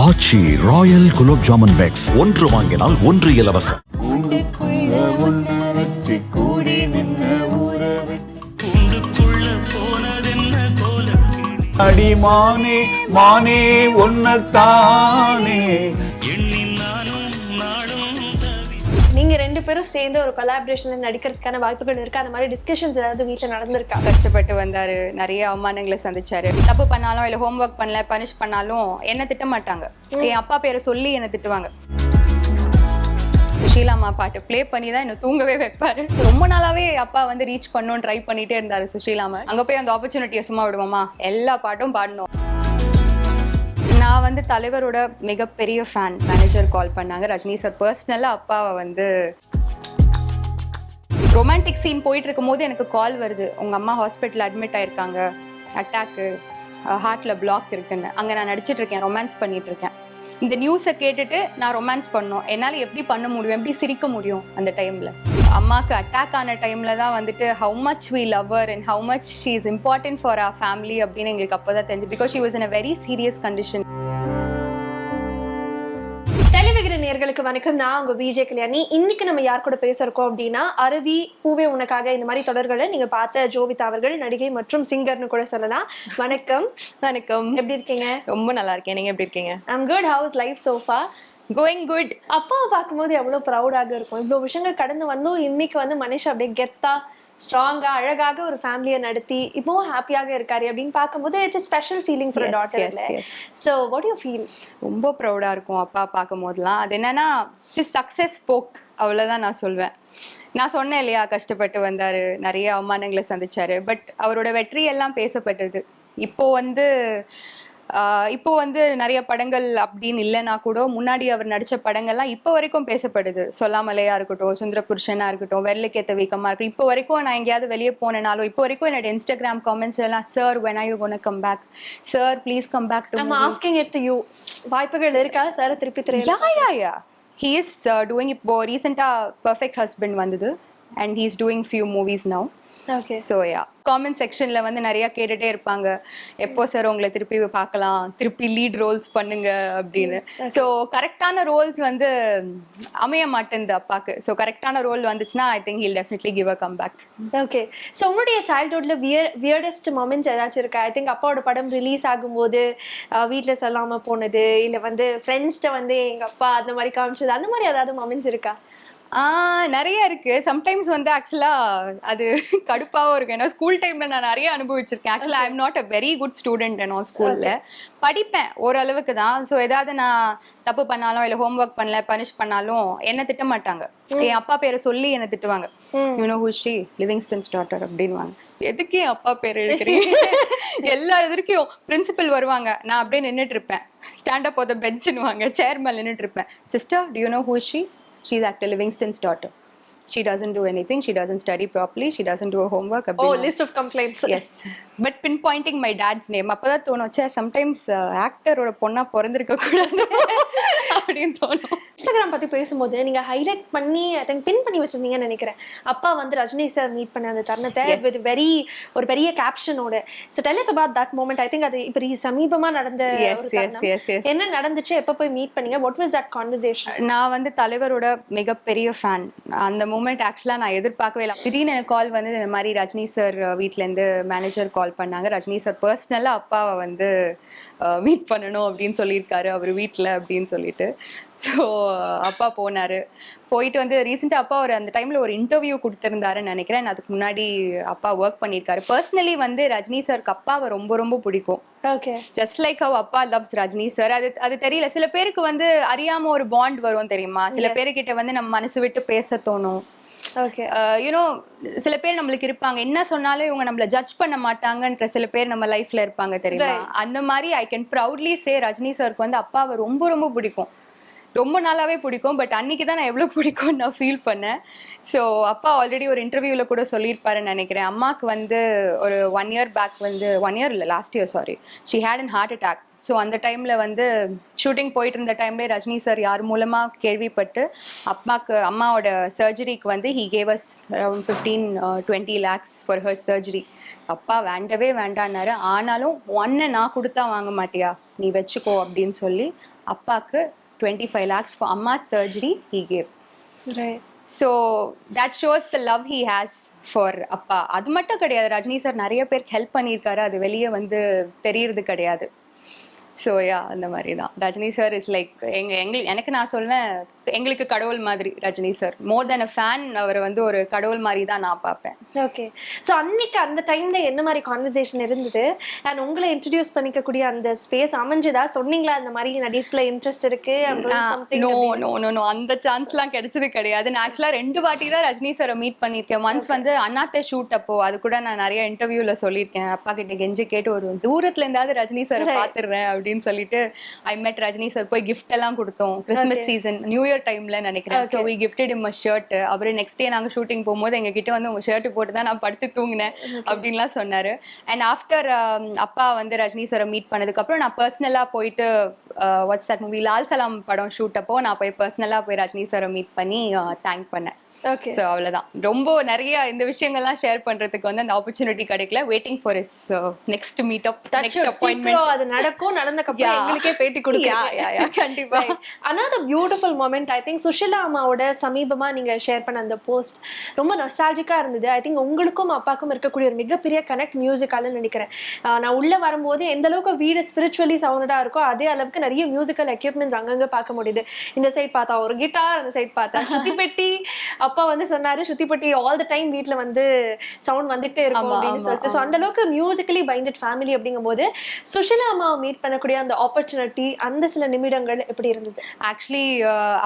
ஆச்சி royal gulab jamun packs ஒன்று வாங்கினால் ஒன்று இலவசம். அடிமானே மானே ஒன்னத்தானே. நீங்க ரெண்டு பேரும் சேர்ந்து ஒரு கொலாபரேஷன்ல நடிக்கிறதுக்கான வாய்ப்புகள் இருக்கு. அந்த மாதிரி டிஸ்கஷன்ஸ் ஏதாவது வீட்டுல நடந்திருக்கா? கஷ்டப்பட்டு வந்தாரு, நிறைய அவமானங்களை சந்திச்சாரு. தப்பு பண்ணாலும் இல்ல ஹோம்ஒர்க் பண்ணல பனிஷ் பண்ணாலும் என்ன திட்ட மாட்டாங்க. என் அப்பா பேரை சொல்லி என்ன திட்டுவாங்க. சுஷீலாமா பாட்டு ப்ளே பண்ணி தான் என்ன தூங்கவே வைப்பாரு. ரொம்ப நாளாவே அப்பா வந்து ரீச் பண்ணணும் ட்ரை பண்ணிட்டே இருந்தாரு சுஷீலாமா. அங்க போய் அந்த ஆப்பர்ச்சுனிட்டியை சும்மா விடுவோமா, எல்லா பாட்டும் பாடணும். நான் வந்து தலைவரோட மிகப்பெரிய ஃபேன். மேனேஜர் கால் பண்ணாங்க, ரஜினி சார் பர்சனலாக அப்பாவை வந்து ரொமான்டிக் சீன் போயிட்டு இருக்கும் போது எனக்கு கால் வருது, உங்கள் அம்மா ஹாஸ்பிட்டல் அட்மிட் ஆயிருக்காங்க, அட்டாக்கு, ஹார்ட்டில் பிளாக் இருக்குன்னு. அங்கே நான் நடிச்சிட்டு இருக்கேன், ரொமான்ஸ் பண்ணிட்டு இருக்கேன். இந்த நியூஸை கேட்டுட்டு நான் ரொமான்ஸ் பண்ணோம். என்னால் எப்படி பண்ண முடியும், எப்படி சிரிக்க முடியும் அந்த டைமில்? அம்மாவுக்கு அட்டாக் ஆன டைமில் தான் வந்துட்டு how much we love her and how much she is important for our family அப்படின்னு எங்களுக்கு அப்போ தான் தெரிஞ்சு. Because she was in a very serious condition. டெலிவிகிற நேயர்களுக்கு வணக்கம். நான் உங்க விஜே கல்யாணி. இன்னைக்கு நம்ம யார் கூட பேசிருக்கோம் அப்படின்னா, அருவி, பூவே உனக்காக இந்த மாதிரி தொடர்களை நீங்க பார்த்த ஜோவிதா அவர்கள், நடிகை மற்றும் சிங்கர்னு கூட சொல்லலாம். வணக்கம். வணக்கம், எப்படி இருக்கீங்க? ரொம்ப நல்லா இருக்கேன், நீங்க எப்படி இருக்கீங்க? I'm good. How is life so for? Going good. அப்பாவை பார்க்கும்போது எவ்வளவு ப்ரௌடாக இருக்கும். இவ்வளவு விஷயங்கள் கடந்து வந்தும் இன்னைக்கு வந்து மனுஷன் அப்படியே கெத்தா ஸ்ட்ராங்கா அழகாக ஒரு ஃபேமிலியை நடத்தி இப்பவும் ஹாப்பியாக இருக்காரு அப்படின்னு பார்க்கும்போது it's special feeling for daughter. So what you feel? ரொம்ப ப்ரௌடா இருக்கும் அப்பா பார்க்கும் போதெல்லாம். அது என்னன்னா சக்சஸ் ஸ்போக், அவ்வளோதான் நான் சொல்வேன். நான் சொன்னேன் இல்லையா, கஷ்டப்பட்டு வந்தாரு, நிறைய அவமானங்களை சந்திச்சாரு. பட் அவரோட வெற்றி எல்லாம் பேசப்பட்டது. இப்போ வந்து நிறைய படங்கள் அப்படின்னு இல்லைன்னா கூட முன்னாடி அவர் நடித்த படங்கள்லாம் இப்போ வரைக்கும் பேசப்படுது. சொல்லாமலையா இருக்கட்டும், சுந்தர புருஷனா இருக்கட்டும், வெள்ளைக்கேத்த வீக்கமாக இருக்கட்டும். இப்போ வரைக்கும் நான் எங்கேயாவது வெளியே போனேனாலும் இப்போ வரைக்கும் என்னோட இன்ஸ்டாகிராம் காமெண்ட்ஸ் எல்லாம், sir when are you gonna come back, sir please come back to நம்ம ஆஸ்கிங் இட் டு யூ. வாய்ப்புகள் இருக்கா சார் திருப்பி தெரியல? யா he is doing இப்போ ரீசெண்டாக பர்ஃபெக்ட் ஹஸ்பண்ட் வந்தது and he is doing few movies now. Okay. So comment செக்ஷனில் வந்து நிறையா கேட்டுகிட்டே இருப்பாங்க, எப்போ சார் உங்களை திருப்பி பார்க்கலாம், திருப்பி லீட் ரோல்ஸ் பண்ணுங்க அப்படின்னு. ஸோ கரெக்டான ரோல்ஸ் வந்து அமைய மாட்டேங்குது அப்பாவுக்கு. ஸோ கரெக்டான ரோல் வந்துச்சுன்னா I think he'll definitely give a come back. Okay. So உங்களுடைய சைல்ட்ஹுட்ல வியர்டஸ்ட் மொமெண்ட்ஸ் ஏதாச்சும் இருக்கா? ஐ திங்க் அப்பாவோட படம் ரிலீஸ் ஆகும்போது வீட்டில் சொல்லாமல் போனது, இல்லை வந்து ஃப்ரெண்ட்ஸ்கிட்ட வந்து எங்கள் அப்பா அந்த மாதிரி காமிச்சது, அந்த மாதிரி ஏதாவது மொமெண்ட்ஸ் இருக்கா? நிறைய இருக்கு. சம்டைம்ஸ் வந்து ஆக்சுவலா அது கடுப்பாகவும் இருக்கு. ஏன்னா ஸ்கூல் டைம்ல நான் நிறைய அனுபவிச்சிருக்கேன். ஆக்சுவலா I am not a very good student. நான் ஸ்கூல்ல படிப்பேன் ஓரளவுக்கு தான். ஸோ ஏதாவது நான் தப்பு பண்ணாலும் இல்லை ஹோம்ஒர்க் பண்ணல பனிஷ் பண்ணாலும் என்ன திட்ட மாட்டாங்க. என் அப்பா பேரை சொல்லி என்ன திட்டுவாங்க. You know who she, Livingston's daughter அப்படின்வாங்க. எதுக்கு என் அப்பா பேர் எழுதுறீங்க? எல்லா எதிர்க்கும் பிரின்சிபல் வருவாங்க, நான் அப்படியே நின்றுட்டு இருப்பேன். ஸ்டாண்ட் அப் ஆன் த பெஞ்ச்னுவாங்க, சேர் மேல நின்றுட்டு இருப்பேன். Sister, to you know who she? She's actually Livingston's daughter. She doesn't do anything. She doesn't study properly. She doesn't do her homework. Oh, list of complaints. Yes. But pinpointing my dad's name. அப்பதான் தோணும், சே sometimes ஆக்டரோட பொண்ணா பிறந்திருக்க கூடாது அப்படின்னு தோணும். Instagram பத்தி பேசும்போது நீங்க highlight பண்ணி ஐ திங்க் பின் பண்ணி வச்சிருந்தீங்கன்னு நினைக்கிறேன். அப்பா வந்து ரஜினி சார் மீட் பண்ண அந்த தருணத்தை வித் ஒரு பெரிய கேப்ஷனோட. So tell us about that moment. I think அது இப்போ சமீபமா நடந்த ஒரு தருணம். என்ன நடந்துச்சு, எப்போ போய் மீட் பண்ணீங்க, வாட் வாஸ் தட் கான்வர்சேஷன்? நான் வந்து தலைவரோட மிகப்பெரிய ஃபேன். அந்த மூமெண்ட் ஆக்சுவலாக நான் எதிர்பார்க்கவே இல்லை. திடீர்னு எனக்கு கால் வந்து இந்த மாதிரி ரஜினி சார் வீட்டிலேருந்து மேனேஜர் கால் பண்ணாங்க, ரஜினி சார் பர்சனலாக அப்பாவை வந்து மீட் பண்ணணும் அப்படின்னு சொல்லியிருக்காரு அவர் வீட்டில் அப்படின்னு சொல்லிட்டு. ஸோ அப்பா போனார். போயிட்டு வந்து ரீசெண்டாக அப்பா அந்த டைமில் ஒரு இன்டர்வியூ கொடுத்துருந்தாருன்னு நினைக்கிறேன். அதுக்கு முன்னாடி அப்பா ஒர்க் பண்ணியிருக்காரு. பர்சனலி வந்து ரஜினி சாருக்கு அப்பாவை ரொம்ப ரொம்ப பிடிக்கும். ஓகே. ஜஸ்ட் லைக் ஹவ் அப்பா லவ்ஸ் ரஜினி சார். அது தெரியல, சில பேருக்கு வந்து அறியாமல் ஒரு பாண்ட் வரும் தெரியுமா. சில பேருக்கிட்ட வந்து நம்ம மனசு விட்டு பேச தோணும். யூனோ சில பேர் நம்மளுக்கு இருப்பாங்க, என்ன சொன்னாலும் இவங்க நம்மள ஜட்ஜ் பண்ண மாட்டாங்கன்ற சில பேர் நம்ம லைஃப்ல இருப்பாங்க தெரியுமா. அந்த மாதிரி I can proudly say Rajini சாருக்கு வந்து அப்பாவை ரொம்ப ரொம்ப பிடிக்கும். ரொம்ப நாளாவே பிடிக்கும். பட் அன்னைக்கு தான் நான் எவ்வளோ பிடிக்கும்னு நான் ஃபீல் பண்ணேன். ஸோ அப்பா ஆல்ரெடி ஒரு இன்டர்வியூவில் கூட சொல்லியிருப்பாருன்னு நினைக்கிறேன். அம்மாவுக்கு வந்து ஒரு 1 year பேக் வந்து 1 year இல்லை, last year sorry, she had an heart attack. So அந்த டைமில் வந்து ஷூட்டிங் போயிட்டு இருந்த டைம்லேயே ரஜினி சார் யார் மூலமாக கேள்விப்பட்டு அம்மாவோட சர்ஜரிக்கு வந்து he gave us around 15-20 lakhs for her surgery. அப்பா வேண்டவே வேண்டான்னாரு. ஆனாலும் ஒன்றை நான் கொடுத்தா வாங்க மாட்டியா, நீ வச்சுக்கோ அப்படின்னு சொல்லி அப்பாக்கு 25 lakhs for அம்மா surgery he gave. Right. So that shows the love he has for அப்பா. அது மட்டும் கிடையாது, ரஜினி சார் நிறைய பேருக்கு ஹெல்ப் பண்ணியிருக்காரு, அது வெளியே வந்து தெரியறது கிடையாது. ஸோ யா, அந்த மாதிரி தான் ரஜினி சார் இஸ் லைக் எனக்கு நான் சொல்வேன் எங்களுக்கு கடவுள் மாதிரி Rajini sir. More then a fan, அவரை வந்து ஒரு கடவுள் மாதிரி தான் நான் பார்ப்பேன். ஓகே. ஸோ அன்னைக்கு அந்த டைம்ல என்ன மாதிரி கான்வர்சேஷன் இருந்தது அண்ட் உங்களை இன்ட்ரடியூஸ் பண்ணிக்கக்கூடிய அந்த ஸ்பேஸ் அமைஞ்சதா? சொன்னீங்களா அந்த மாதிரி நடிப்புல இன்ட்ரெஸ்ட் இருக்கு? நோ நோ நோ நோ அந்த சான்ஸ்லாம் கிடைச்சது கிடையாது. நான் ஆக்சுவலாக 2 வாட்டி தான் ரஜினி சாரை மீட் பண்ணியிருக்கேன். ஒன்ஸ் வந்து அண்ணாத்தே ஷூட் அப்போ, அது கூட நான் நிறைய இன்டர்வியூல சொல்லியிருக்கேன். அப்பா கிட்ட கெஞ்சி கேட்டு ஒரு தூரத்துல இருந்தாவது ரஜினி சாரை பார்த்துடுறேன் அப்படின்னு சொல்லிட்டு ஐ மெட் ரஜினி சார். போய் கிஃப்ட் எல்லாம் கொடுத்தோம், கிறிஸ்மஸ் சீசன் நியூ இயர் டைம்ல நினைக்கிறேன். So we gifted him a shirt. அப்புறம் நெக்ஸ்ட் டே நாங்கள் ஷூட்டிங் போகும்போது எங்க கிட்ட வந்து உங்க ஷர்ட் போட்டு தான் நான் படுத்து தூங்கினேன் அப்படின்லாம் சொன்னாரு. அண்ட் ஆஃப்டர் அப்பா வந்து ரஜினி சாரை மீட் பண்ணதுக்கு அப்புறம் நான் பர்சனலா போயிட்டு what's that movie Lal Salaam படம் ஷூட் அப்போ நான் போய் பர்சனலா போய் ரஜினி சாரை மீட் பண்ணி தேங்க் பண்ணேன். ஓகே. ஸோ அவ்வளோதான். ரொம்ப நிறைய இந்த விஷயங்கள்லாம் ஷேர் பண்றதுக்கு வந்து அந்த ஆப்பர்ச்சுனிட்டி கிடைக்கல. Waiting for his next meet up, next appointment. அது நடக்கும், நடந்தக்கப்புறம் எங்களுக்கே பேட்டி கொடுங்க. கண்டிப்பா. another beautiful moment I think Sushila அம்மாவோட சமீபமா நீங்க ஷேர் பண்ண அந்த போஸ்ட் ரொம்ப நொஸ்டால்ஜிக்கா இருந்தது. ஐ திங்க் உங்களுக்கும் அப்பாக்கும் இருக்கக்கூடிய ஒரு மிகப்பெரிய கனெக்ட் மியூசிக்கால நினைக்கிறேன். நான் உள்ள வரும்போது எந்த அளவுக்கு வீடு ஸ்பிரிச்சுவலி சவுண்டடா இருக்கோ அதே அளவுக்கு நிறைய மியூசிக்கல் எக்யூப்மெண்ட்ஸ் அங்கங்க பார்க்க முடியுது. இந்த சைட் பார்த்தா ஒரு கிட்டார், அந்த சைட் பார்த்தா சுத்தி பெட்டி. அப்பா வந்து சொன்னாரு சுத்திப்பட்டி ஆல் த டைம் வீட்ல வந்து சவுண்ட் வந்துட்டே இருக்கும் அப்படின்னு சொல்லிட்டு. ஸோ அந்த அளவுக்கு மியூசிக்கலி பைண்டட் ஃபேமிலி. அப்படிங்கும் போது சுஷிலா அம்மாவை மீட் பண்ணக்கூடிய அந்த ஆப்பர்ச்சுனிட்டி, அந்த சில நிமிடங்கள் எப்படி இருந்தது? ஆக்சுவலி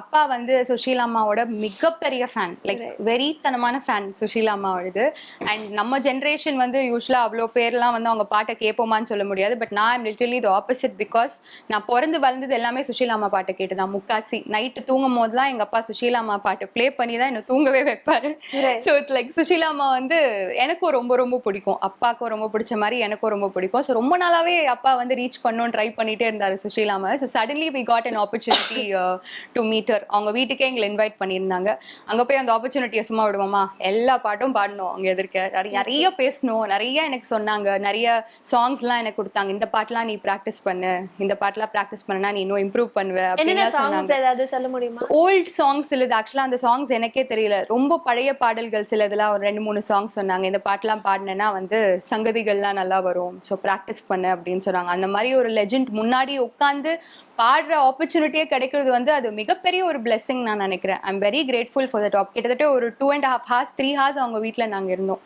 அப்பா வந்து சுஷீலா அம்மாவோட மிகப்பெரிய ஃபேன், லைக் வெறித்தனமான ஃபேன் சுஷீலா அம்மாவோடது. அண்ட் நம்ம ஜென்ரேஷன் வந்து யூஸ்வலா அவ்வளோ பேர்லாம் வந்து அவங்க பாட்டை கேட்போமான்னு சொல்ல முடியாது. பட் நான் I'm literally the opposite. Because நான் பிறந்து வளர்ந்தது எல்லாமே சுஷீலா அம்மா பாட்டை கேட்டு தான். முக்காசி நைட்டு தூங்கும் போதுலாம் எங்க அப்பா சுஷீலா அம்மா பாட்டு ப்ளே பண்ணி தான் என்ன தூங்கவே வைப்பாரு. ஸோ இட்ஸ் லைக் சுஷீலா அம்மா வந்து எனக்கும் ரொம்ப ரொம்ப பிடிக்கும், அப்பாவுக்கும் ரொம்ப பிடிச்ச மாதிரி எனக்கும் ரொம்ப பிடிக்கும். ஸோ ரொம்ப நாளாவே அப்பா வந்து ரீச் பண்ணணும்னு ட்ரை பண்ணிட்டே இருந்தாரு சுஷீலா அம்மா. So suddenly we got an opportunity to meet her. அவங்க வீட்டுக்கே எங்களை இன்வைட் பண்ணியிருந்தாங்க. அங்கே போய் அந்த ஆப்பர்ச்சுனிட்டியை சும்மா விடுவோமா, எல்லா பாட்டும் பாடணும், அங்கே எதிர்க்க நிறைய பேசணும், நிறைய எனக்கு சொன்னாங்க, நிறைய சாங்ஸ்லாம் எனக்கு கொடுத்தாங்க. இந்த பாட்டெலாம் நீ ப்ராக்டிஸ் பண்ணு, இந்த பாட்டெலாம் ப்ராக்டிஸ் பண்ணனா நீ இன்னும் இம்ப்ரூவ் பண்ணுவ அப்படின்னு சொன்னாங்க. ஏதாவது சொல்ல முடியுமா? ஓல்ட் சாங்ஸ் இல்லை ஆக்சுவலாக, அந்த சாங்ஸ் எனக்கே தெரியல. ரொம்ப பழைய பாடல்கள் சில இதெல்லாம் ஒரு 2-3 சாங்ஸ் சொன்னாங்க. இந்த பாட்டெலாம் பாடினேன்னா வந்து சங்கதிகள்லாம் நல்லா வரும், ஸோ ப்ராக்டிஸ் பண்ணு அப்படின்னு சொன்னாங்க. அந்த மாதிரி ஒரு லெஜெண்ட் முன்னாடி உட்காந்து பாடுற ஆப்பர்ச்சுனிட்டியே கிடைக்கிறது வந்து அது மிகப்பெரிய ஒரு பிளெஸிங் நான் நினைக்கிறேன். I am very grateful for the top. கிட்டத்தட்ட ஒரு 2.5 hours 3 hours அவங்க வீட்டில் நாங்கள் இருந்தோம்.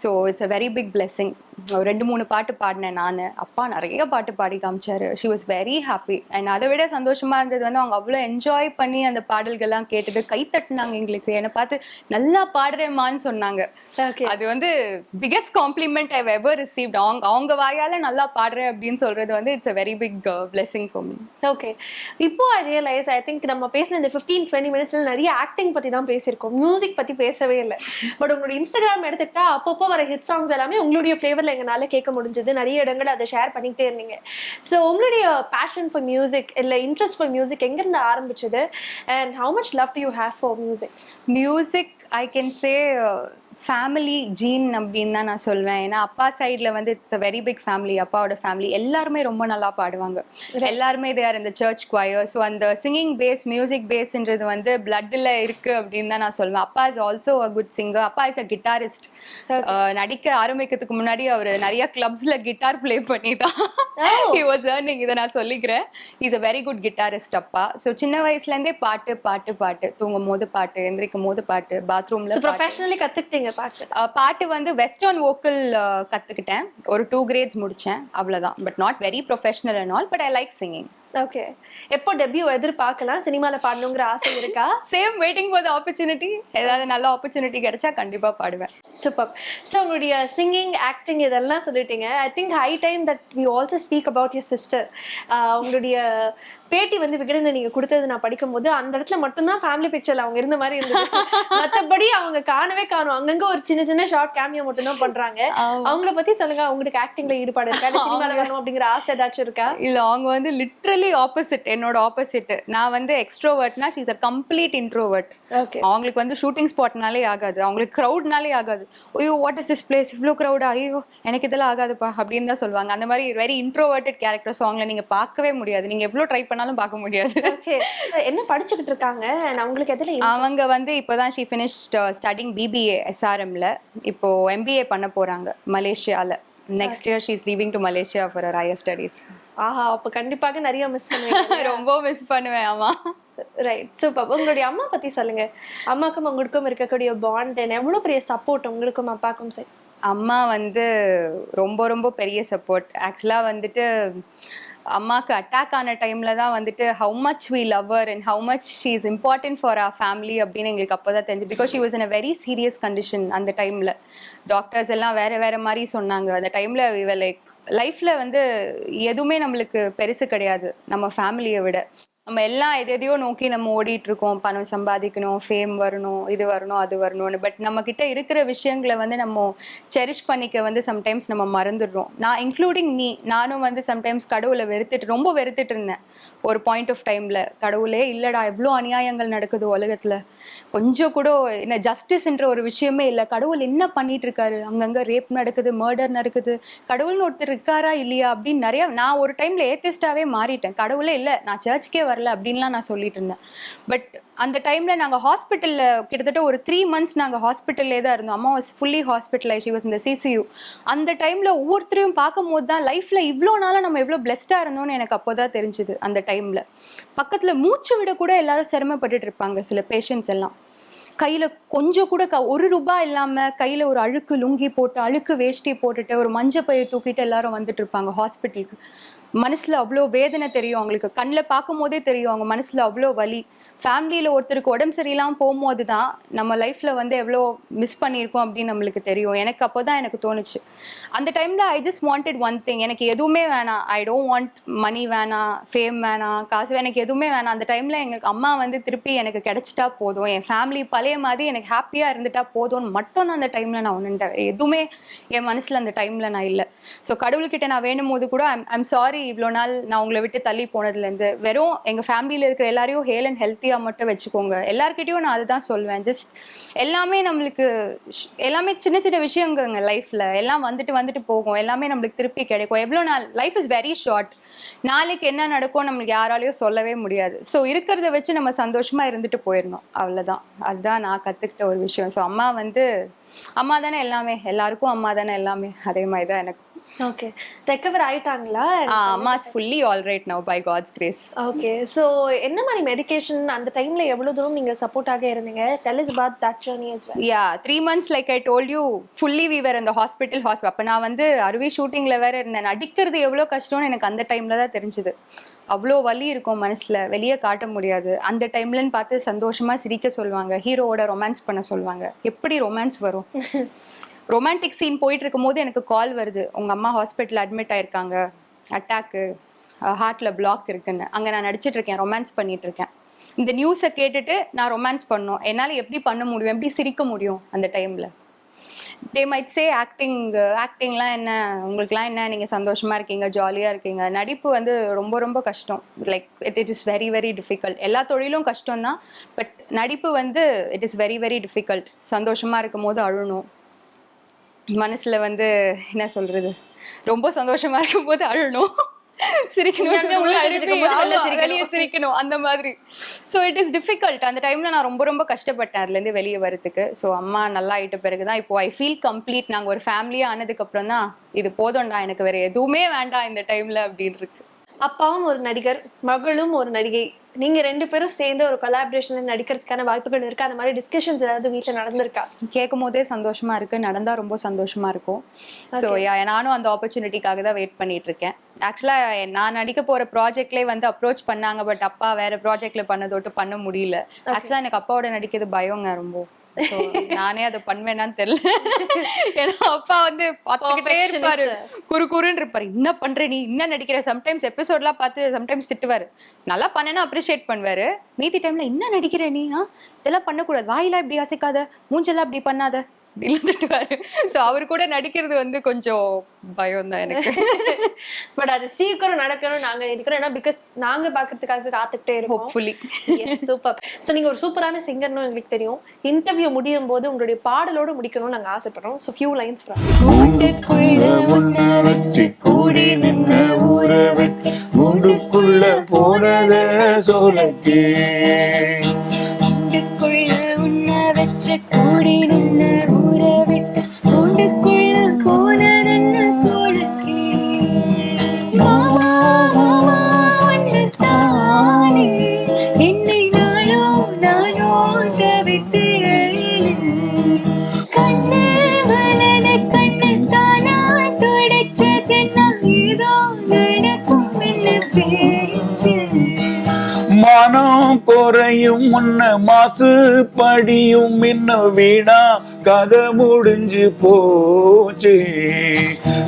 So it's a very big blessing. 2-3 பாட்டு பாடினேன் நான். அப்பா நிறைய பாட்டு பாடி காமிச்சாரு. She was very happy. And அதை விட சந்தோஷமா இருந்தது வந்து அவங்க அவ்வளோ என்ஜாய் பண்ணி அந்த பாடல்கள்லாம் கேட்டுட்டு கை தட்டினாங்க எங்களுக்கு. என்னை பார்த்து நல்லா பாடுறேம்மான்னு சொன்னாங்க. அது வந்து biggest compliment I ever received. அவங்க வாயால நல்லா பாடுறேன் அப்படின்னு சொல்றது வந்து it's a very big blessing for me. Okay. இப்போ ஐ ரியலைஸ் ஐ திங்க் நம்ம பேசின இந்த 15-20 மினிட்ஸ்ல நிறைய ஆக்டிங் பத்தி தான் பேசியிருக்கோம், மியூசிக் பத்தி பேசவே இல்லை. பட் உங்களோட இன்ஸ்டாகிராம் எடுத்துக்கிட்டா அப்பப்போ வர ஹிட் சாங்ஸ் எல்லாமே உங்களுடைய ஃப்ளேவர்ல எங்களால கேட்க முடிஞ்சது. நிறைய இடங்கள் அதை ஷேர் பண்ணிக்கிட்டே இருந்தீங்க. ஸோ உங்களுடைய பேஷன் ஃபார் மியூசிக் இல்லை இன்ட்ரெஸ்ட் ஃபார் மியூசிக் எங்கிருந்து ஆரம்பிச்சது? And how much love do you have for music? Music I can say family gene அப்படின்னு தான் நான் சொல்வேன். ஏன்னா அப்பா சைடில் வந்து it's a very big family. அப்பாவோட ஃபேமிலி எல்லாருமே ரொம்ப நல்லா பாடுவாங்க. எல்லாருமே தே ஆர் இந்த சர்ச் குவயர். ஸோ அந்த சிங்கிங் பேஸ், மியூசிக் பேஸ்ன்றது வந்து பிளட்டில் இருக்குது அப்படின்னு தான் நான் சொல்வேன். அப்பா is also a good singer. அப்பா இஸ் அ கிட்டாரிஸ்ட். நடிக்க ஆரம்பிக்கிறதுக்கு முன்னாடி அவர் நிறைய கிளப்ஸில் கிட்டார் பிளே பண்ணி தான் ஹி வாஸ் ஏர்னிங். இதை நான் சொல்லிக்கிறேன். Is a very good guitarist அப்பா. ஸோ சின்ன வயசுலேருந்தே பாட்டு பாட்டு பாட்டு, தூங்கும் போது பாட்டு, எந்திரிக்கும் போது பாட்டு, பாத்ரூமில் ப்ரொஃபஷனலி கற்றுக்கிட்டீங்க பாட்டு வந்து வெஸ்டர்ன் வோக்கல் கத்துக்கிட்டேன். ஒரு 2 grades முடிச்சேன், அவ்வளவுதான். But not very professional and all, but I like singing. Okay. எப்போ டெபியூ எதிர்பார்க்கலாம்? சினிமால பாடணுங்கிற ஆசை இருக்கா? Same waiting for the opportunity. ஏதாவது நல்ல ஆப்பர்ச்சுனிட்டி கிடைச்சா கண்டிப்பா பாடுவேன். சூப்பர். ஸோ உங்களுடைய சிங்கிங், ஆக்டிங் இதெல்லாம் சொல்லிட்டீங்க. I think high time that we also speak about your sister. உங்களுடைய பேட்டி வந்து விகடனை நீங்க கொடுத்தது நான் படிக்கும்போது அந்த இடத்துல மட்டும்தான் ஃபேமிலி பிக்சர்ல அவங்க இருந்த மாதிரி இருந்தது. மற்றபடி அவங்க காணவே காணும். அங்கங்க ஒரு சின்ன சின்ன ஷார்ட் கேமியோ மட்டும் தான் பண்றாங்க. அவங்கள பத்தி சொல்லுங்க. உங்களுக்கு ஆக்டிங்ல ஈடுபாடு இருக்கா? சினிமால வரணும் அப்படிங்கிற ஆசை ஏதாச்சும் இருக்கா? இல்ல, அவங்க வந்து லிட்டரலி டோட்டலி ஆப்போசிட், என்னோட ஆப்போசிட். நான் வந்து எக்ஸ்ட்ரோவர்ட்னா she is a complete introvert. Okay. அவங்களுக்கு வந்து ஷூட்டிங் ஸ்பாட்னாலே ஆகாது, அவங்களுக்கு க்ரௌட்னாலே ஆகாது. ஐயோ வாட் இஸ் திஸ் பிளேஸ், இவ்வளோ க்ரௌடா, ஐயோ எனக்கு இதெல்லாம் ஆகாதுப்பா அப்படின்னு தான் சொல்லுவாங்க. அந்த மாதிரி வெரி இன்ட்ரோவர்ட்டட் கேரக்டர்ஸ் அவங்கள நீங்க பார்க்கவே முடியாது, நீங்க எவ்வளோ ட்ரை பண்ணாலும் பார்க்க முடியாது. ஓகே. என்ன படிச்சுக்கிட்டு இருக்காங்க and அவங்களுக்கு எதுல அவங்க வந்து இப்போதான் ஷீ ஃபினிஷ்ட் ஸ்டடிங் BBA SRMல. இப்போ MBA பண்ண போறாங்க மலேசியால. Next year she is leaving to Malaysia for her higher studies. ஆஹா, அப்ப கண்டிப்பாக நிறைய மிஸ் பண்ணுவீங்க. ரொம்ப மிஸ் பண்ணுவேன். ஆமா. Right, super. உங்களுடைய அம்மா பத்தி சொல்லுங்க. அம்மாக்கும் உங்களுக்கும் இருக்கக்கூடிய பாண்ட் எவ்வளவு பெரிய சப்போர்ட் உங்களுக்கும் அப்பாக்கும்? சரி, அம்மா வந்து ரொம்ப ரொம்ப பெரிய சப்போர்ட். ஆக்சுவலாக வந்துட்டு அம்மாவுக்கு அட்டாக் ஆன டைமில் தான் வந்துட்டு how much we love her and how much she is important for our family அப்படின்னு எங்களுக்கு அப்போ தான் தெரிஞ்சு. Because she was in a very serious condition அந்த டைமில். டாக்டர்ஸ் எல்லாம் வேறு மாதிரி சொன்னாங்க அந்த டைமில். லைக் லைஃப்பில் வந்து எதுவுமே நம்மளுக்கு பெருசு கிடையாது நம்ம ஃபேமிலியை விட. நம்ம எல்லாம் எதையோ நோக்கி நம்ம ஓடிட்டு இருக்கோம், பணம் சம்பாதிக்கணும், ஃபேம் வரணும், இது வரணும், அது வரணும்னு. பட் நம்ம கிட்ட இருக்கிற விஷயங்களை வந்து நம்ம செரிஷ் பண்ணிக்க வந்து சம்டைம்ஸ் நம்ம மறந்துடுறோம். நான் இன்க்ளூடிங் மீ, நானும் வந்து சம்டைம்ஸ் கடவுளை ரொம்ப வெறுத்துட்டு இருந்தேன் ஒரு பாயிண்ட் ஆஃப் டைமில். கடவுளே இல்லைடா, எவ்வளோ அநியாயங்கள் நடக்குது உலகத்தில், கொஞ்சம் கூட என்ன ஜஸ்டிஸ்ன்ற ஒரு விஷயமே இல்லை, கடவுள் என்ன பண்ணிட்டு இருக்காரு, அங்கங்கே ரேப் நடக்குது, மர்டர் நடக்குது, கடவுள்னு ஒருத்தர் இருக்காரா இல்லையா அப்படின்னு நிறையா. நான் ஒரு டைமில் ஏத்திஸ்டாவே மாறிட்டேன். கடவுளே இல்லை, நான் சர்ச்சுக்கே வரல அப்படின்லாம் நான் சொல்லிட்டு இருந்தேன். பட் அந்த டைமில் நாங்கள் ஹாஸ்பிட்டலில் கிட்டத்தட்ட ஒரு 3 months நாங்கள் ஹாஸ்பிட்டல்லே தான் இருந்தோம். அம்மா was fully hospitalise, she was இந்த CCU. அந்த டைமில் ஒவ்வொருத்தரையும் பார்க்கும் போது தான் லைஃப்பில் இவ்வளோ நாளாக நம்ம எவ்வளோ பிளெஸ்டாக இருந்தோம்னு எனக்கு அப்போ தான் தெரிஞ்சுது. அந்த டைமில் பக்கத்தில் மூச்சு விட கூட எல்லாரும் சிரமப்பட்டுட்டு இருப்பாங்க சில பேஷண்ட்ஸ் எல்லாம். கையில் கொஞ்சம் கூட 1 ரூபாய் இல்லாமல் கையில் ஒரு அழுக்கு லுங்கி போட்டு, அழுக்கு வேஷ்டி போட்டுட்டு, ஒரு மஞ்சள் பையை தூக்கிட்டு எல்லாரும் வந்துட்டு இருப்பாங்க ஹாஸ்பிட்டலுக்கு. மனசில் அவ்வளோ வேதனை தெரியும் அவங்களுக்கு, கண்ணில் பார்க்கும் போதே தெரியும் அவங்க மனசில் அவ்வளோ வலி. ஃபேமிலியில் ஒருத்தருக்கு உடம்பு சரியில்லாமல் போகும்போது தான் நம்ம லைஃப்பில் வந்து எவ்வளோ மிஸ் பண்ணியிருக்கோம் அப்படின்னு நம்மளுக்கு தெரியும். எனக்கு அப்போ தான் எனக்கு தோணுச்சு. அந்த டைமில் I just wanted one thing, எனக்கு எதுவுமே வேணாம், ஐ டோன்ட் வாண்ட் மணி வேணாம், ஃபேம் வேணாம், காசு, எனக்கு எதுவுமே வேணாம். அந்த டைமில் எங்களுக்கு அம்மா வந்து திருப்பி எனக்கு கிடைச்சிட்டா போதும், என் ஃபேமிலி பழைய மாதிரி எனக்கு ஹாப்பியாக இருந்துட்டா போதும்னு மட்டும் தான் அந்த டைமில் நான் உணர்ந்தேன். எதுவுமே என் மனசில் அந்த டைமில் நான் இல்லை. ஸோ கடவுள்கிட்ட நான் வேணும் போது கூட ஐம் சாரி, இவ்வளோ நாள் நான் உங்களை விட்டு தள்ளி போனதுலேருந்து. வெறும் எங்கள் ஃபேமிலியில் இருக்கிற எல்லாரையும் ஹேல் அண்ட் ஹெல்த்தியாக மட்டும் வச்சுக்கோங்க. எல்லார்கிட்டையும் நான் அதுதான் சொல்வேன். ஜஸ்ட் எல்லாமே நம்மளுக்கு எல்லாமே சின்ன சின்ன விஷயங்க லைஃப்பில் எல்லாம் வந்துட்டு போகும், எல்லாமே நம்மளுக்கு திருப்பி கிடைக்கும். எவ்வளோ நாள், லைஃப் இஸ் வெரி ஷார்ட். நாளைக்கு என்ன நடக்கும் நம்மளுக்கு யாராலையும் சொல்லவே முடியாது. ஸோ இருக்கிறத வச்சு நம்ம சந்தோஷமாக இருந்துட்டு போயிடணும், அவ்வளோதான். அதுதான் நான் கற்றுக்கிட்ட ஒரு விஷயம். ஸோ அம்மா தானே எல்லாமே, எல்லாருக்கும் அம்மா தானே எல்லாமே, அதே மாதிரி தான் எனக்கு. ஓகே, ரெக்கவர் ஆயிட்டாங்களா? அம்மா is fully all right now by God's grace. Okay, so என்ன மாதிரி மெடிகேஷன் அந்த டைம்ல எவ்வளவு தூரம் நீங்க சப்போர்ட்டாக இருந்தீங்க? Tell us about that journey as well. Yeah, 3 months like I told you, fully we were in the hospital. அப்போ நான் வந்து அருவி ஷூட்டிங்ல வேற இருந்தேன். நடிக்கிறது எவ்வளோ கஷ்டம்னு எனக்கு அந்த டைம்ல தான் தெரிஞ்சுது. அவ்வளோ வலி இருக்கும் மனசில், வெளியே காட்ட முடியாது. அந்த டைம்லன்னு பார்த்து சந்தோஷமா சிரிக்க சொல்லுவாங்க, ஹீரோவோட ரொமான்ஸ் பண்ண சொல்லுவாங்க. எப்படி ரொமான்ஸ் வரும்? ரொமான்டிக் சீன் போயிட்டு இருக்கும் போது எனக்கு கால் வருது, உங்கள் அம்மா ஹாஸ்பிட்டலில் அட்மிட் ஆயிருக்காங்க, அட்டாக்கு, ஹார்ட்டில் பிளாக் இருக்குன்னு. அங்கே நான் நடிச்சிட்டு இருக்கேன், ரொமான்ஸ் பண்ணிட்டு இருக்கேன். இந்த நியூஸை கேட்டுட்டு நான் ரொமான்ஸ் பண்ணோம். என்னால் எப்படி பண்ண முடியும், எப்படி சிரிக்க முடியும் அந்த டைமில்? தே மைட் சே ஆக்டிங்லாம் என்ன, உங்களுக்குலாம் என்ன, நீங்கள் சந்தோஷமாக இருக்கீங்க, ஜாலியாக இருக்கீங்க. நடிப்பு வந்து ரொம்ப ரொம்ப கஷ்டம். Like it is very very difficult. எல்லா தொழிலும் கஷ்டம் தான், பட் நடிப்பு வந்து it is very very difficult. சந்தோஷமாக இருக்கும் போது அழணும், மனசுல வந்து என்ன சொல்றது, ரொம்ப சந்தோஷமா இருக்கும் போது அழணும், சிரிக்கணும், வெளியே சிரிக்கணும், அந்த மாதிரி. So it is difficult. அந்த டைம்ல நான் ரொம்ப ரொம்ப கஷ்டப்பட்டேன் அதுலேருந்து வெளியே வரதுக்கு. ஸோ அம்மா நல்லா ஆயிட்ட பிறகுதான் இப்போ ஐ ஃபீல் கம்ப்ளீட். நாங்கள் ஒரு ஃபேமிலியா ஆனதுக்கு அப்புறம் தான் இது போதும்டா, எனக்கு வேற எதுவுமே வேண்டாம் இந்த டைம்ல அப்படின்னு இருக்கு. அப்பாவும் ஒரு நடிகர், மகளும் ஒரு நடிகை, நீங்க 2 பேரும் சேர்ந்து ஒரு கொலாபரேஷன்ல நடிக்கிறதுக்கான வாய்ப்புகள் இருக்கு. அந்த மாதிரி டிஸ்கஷன்ஸ் ஏதாவது வீட்டில் நடந்திருக்கா? கேட்கும் போதே சந்தோஷமா இருக்கு, நடந்தா ரொம்ப சந்தோஷமா இருக்கும். ஸோ நானும் அந்த ஆப்பர்ச்சுனிட்டிக்காக தான் வெயிட் பண்ணிட்டு இருக்கேன். ஆக்சுவலா நான் நடிக்க போற ப்ராஜெக்ட்லேயே வந்து அப்ரோச் பண்ணாங்க, பட் அப்பா வேற ப்ராஜெக்ட்ல பண்ணதோட்டு பண்ண முடியல. ஆக்சுவலா எனக்கு அப்பாவோட நடிக்கிறது பயங்க ரொம்ப. நானே அதை பண்ணுவேன்னு தெரியல. ஏன்னா அப்பா வந்து பார்த்துக்கிட்டே இருப்பாரு, குறுன்னு இருப்பாரு, என்ன பண்ற நீ, என்ன நடிக்கிற. சம்டைம்ஸ் எபிசோட்லாம் பார்த்து சம்டைம்ஸ் திட்டுவாரு, நல்லா பண்ணேன்னா அப்ரிஷியேட் பண்ணுவாரு. மீதி டைம்ல என்ன நடிக்கிற நீ, இதெல்லாம் பண்ணக்கூடாது, வாயிலாம் இப்படி அசைக்காத, மூஞ்செல்லாம் இப்படி பண்ணாத, இழுத்துட்டுவாரு. ஸோ அவர் கூட நடிக்கிறது வந்து கொஞ்சம் பயம் தான் எனக்கு. பட் அது சீக்கிரம் நடக்கணும் நாங்க இருக்கிறோம். ஏன்னா பிகாஸ் நாங்க பாக்குறதுக்காக காத்துக்கிட்டே இருக்கோம். ஹோப்ஃபுல்லி. சூப்பர். ஸோ நீங்க ஒரு சூப்பரான சிங்கர்னு எங்களுக்கு தெரியும். இன்டர்வியூ முடியும் போது உங்களுடைய பாடலோடு முடிக்கணும்னு நாங்க ஆசைப்படுறோம். ஸோ ஃபியூ லைன்ஸ் கூண்டுக்குள்ள உன்னை வச்சு கூடி நின்ன ஊற விட்டு கூண்டுக்குள்ள போனத சோழக்கே. கூண்டுக்குள்ள உன்னை வச்சு கூடி நின்ன ஊற விட்டு கூண்டுக்குள்ள போனதென்ன கோலக்கே. மாமா மாமா ஒன்று தானே என்னை நானோ தவித்தேன். கண்ணு வலது கண்ணு தானா துடைச்சதென்ன ஏதோ நடக்கும் என்ன பேச்சு. மானம் குறையும் முன்ன மாசு படியும் இன்னும் வீணா கதை முடிஞ்சு போச்சு.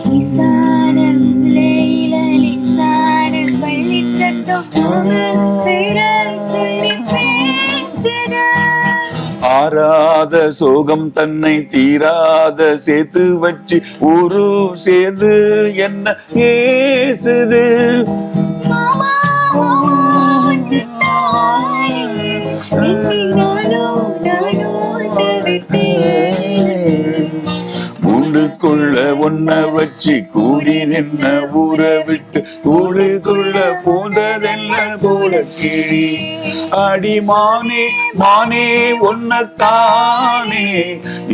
நிசான முலையில நிசான பள்ளிச்சத்தம் அவன் பேரை சொல்லி பேசுற. ஆறாத சோகம் தன்னை தீராத சேர்த்து வச்சு ஒரு சேது என்ன ஏசுது. மாமா மாமா ஒன்று தானே என்னை நானோ தவித்தேன். கூண்டுக்குள்ள ஒன்ன வச்சு கூடி நின்ன ஊற விட்டு கூடுக்குள்ள போந்ததென்ன போல கிளி. அடி மானே மானே ஒன்னத்தானே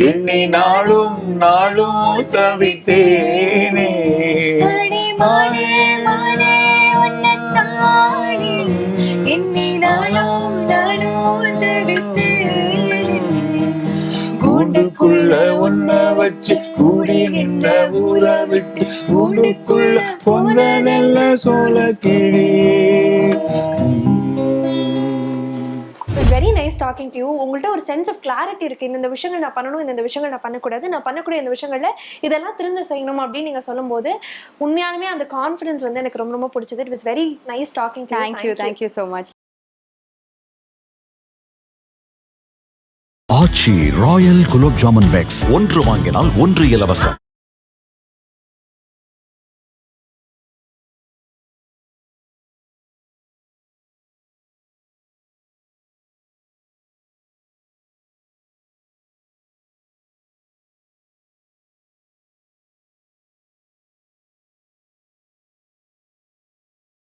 எண்ணி நாளும் தவித்தேனே. அடி மானே மானே ஒன்று தானே என்னை நானோ தவித்தேன். கூண்டுக்குள்ள ஒன்ன வச்சு கூடி நின்ற ஊற விட்டு கூண்டுக்குள்ள பொந்ததெல்ல சோழ கிளி. Very nice talking to you. உங்கள்ட்ட ஒரு சென்ஸ் ஆஃப் கிளாரிட்டி இருக்கு. இந்த விஷயங்கள் நான் பண்ணணும், இந்த விஷயங்கள் நான் பண்ணக்கூடாது, நான் பண்ணக்கூடிய இந்த விஷயங்கள்ல இதெல்லாம் தெரிஞ்சு செய்யணும் அப்படின்னு நீங்க சொல்லும்போது உண்மையாலுமே அந்த கான்ஃபிடன்ஸ் வந்து எனக்கு ரொம்ப ரொம்ப பிடிச்சது. It was very nice talking. Thank you so much. Aachi royal gulab jamun packs 1 வாங்கினால் 1 இலவசம்.